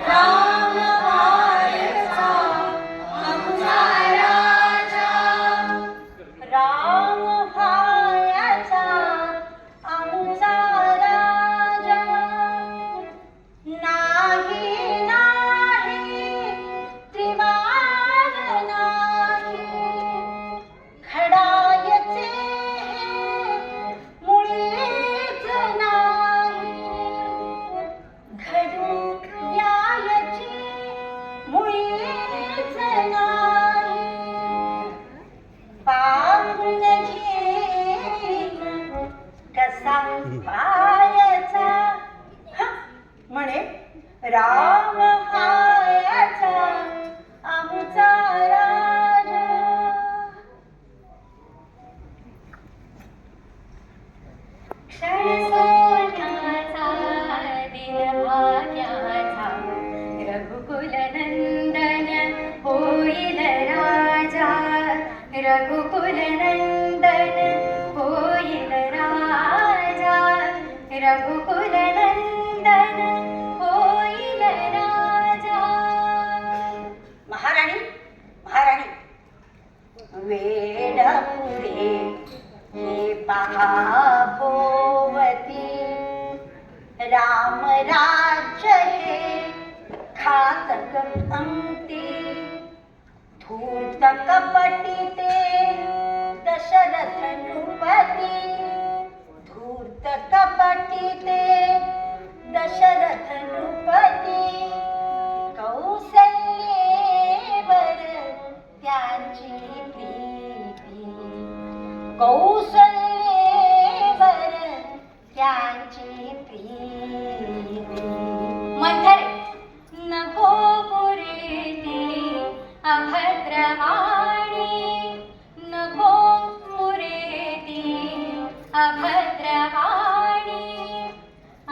राम व्हायचा आमचा राजा, राम व्हायचा आमचा राजा. नाही नाही त्रिवार नाही, घडायचे मुळीच नाही, घडू यायची मुळीच नाही. पाहून घेईन कसा पायाचा, म्हणे राम व्हायचा आमचा राजा. क्षण सोन्याचा दिनभाग्याचा, रघुकुल नंदन होईल राजा, रघुकुल नंदन होईल राजा, रघुकुल नंदन होईल राजा. महाराणी महाराणी, वेळ पुढे हे पहा भोवती, राम राज्य हे घातक अंती. धूर्त कपटी ते दशरथ नृपती, धूर्त कपटी ते दशरथ नृपती. कौसल्येवर त्यांची प्रीती, कौसल्येवर त्यांची प्रीती. मंथरे नको पुरेती अभद्रवाणी, नको पुरेती अभद्रवाणी.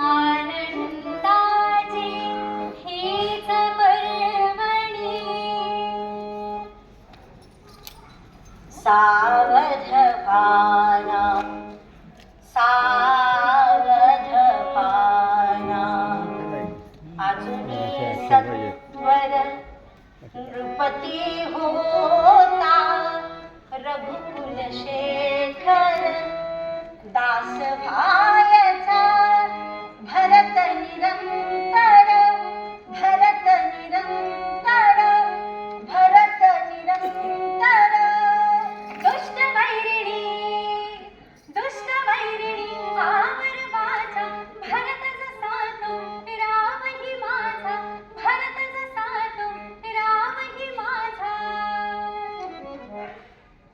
आनंदाची हीच पर्वणी, सावधपाना सावधपाना. अजुनी सत्वर नृपती होता, रघुकुल शेखर दास व्हायचा. भरत निरंतर, भरत निरंतर, भरत निरंतर. दुष्ट वैरिणी, दुष्ट वैरिणी आवर वाचा, भरत जसा तो राम ही माझा, भरत जसा तो राम ही माझा.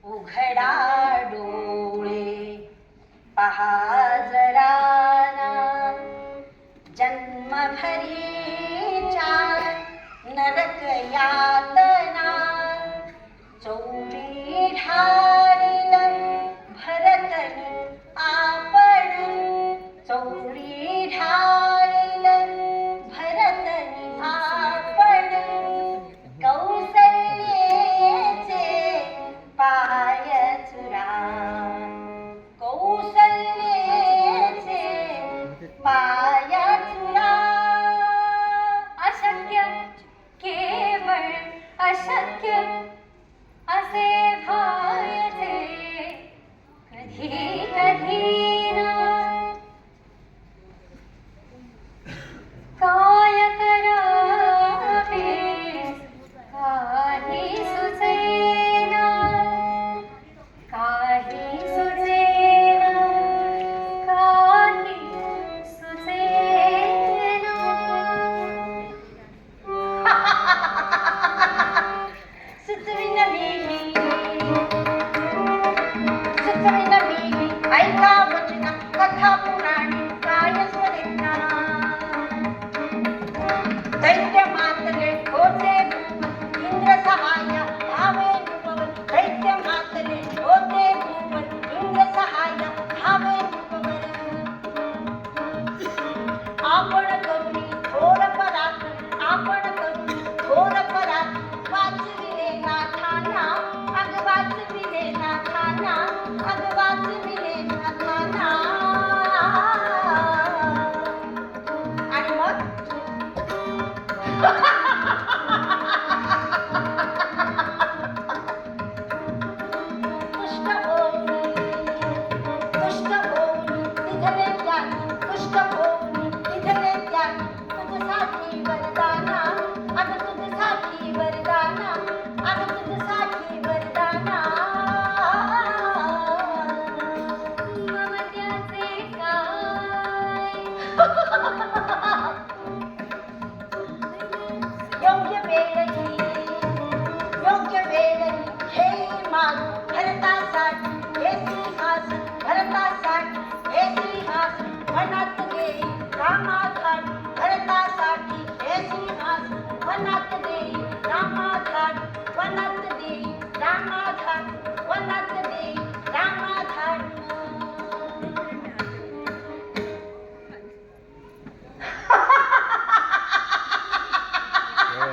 उघडा डोळे पहा जराना, जन्मभरीच्या नरक यातना. चौरी ढाळील भरतनी आपण, चौरी ढाळील भरतनी आपण. कौसल्येचे पाय चुरा, कौसल्येचे पाय चुरा. अशक्य केवळ अशक्य असे भाय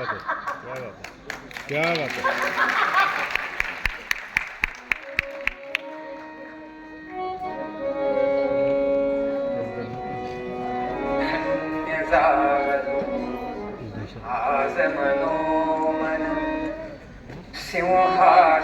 बात है, क्या बात है, क्या बात है. आज मनोमन सिंहा